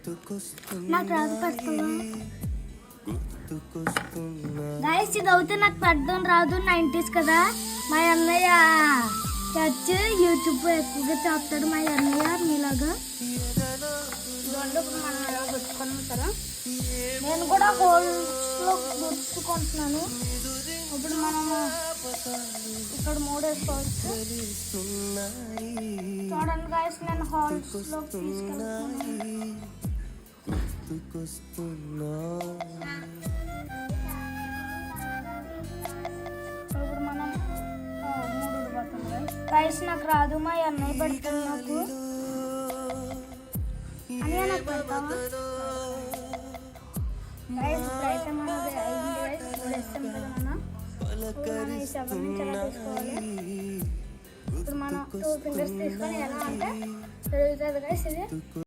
నాకు రాదు పెడతావా గైస్? ఇది అవుతే నాకు పెట్టడం రాదు, 90s కదా. మా అన్నయ్య చచ్చి యూట్యూబ్ ఎక్కువగా చేస్తాడు మా అన్నయ్య మీలాగా. ఇప్పుడు మనం ఎలా గుర్తుకుంటారా? నేను కూడా హోల్స్లో గుర్తుకుంటున్నాను. ఇప్పుడు మనం ఇక్కడ 3 వేసుకోవచ్చు. చూడండి గైస్, నేను హాల్స్లో తీసుకెళ్తున్నాను. ఇప్పుడు మనం 3 పడుతుంది గైస్. నాకు రాదు, మా అన్నయ్య పెడతాను. నాకు అన్నయ్య నాకు పెడతావా గైస్? ఇప్పుడైతే మనది అయింది గైస్. ఇప్పుడు వేస్తాం కదా మనం. మనం ఈ 7 నుంచి ఎలా తీసుకోవాలి? ఇప్పుడు మనం 2 ఫింగర్స్ తీసుకొని ఎలా అంటే జరుగుతుంది గైస్ ఇది.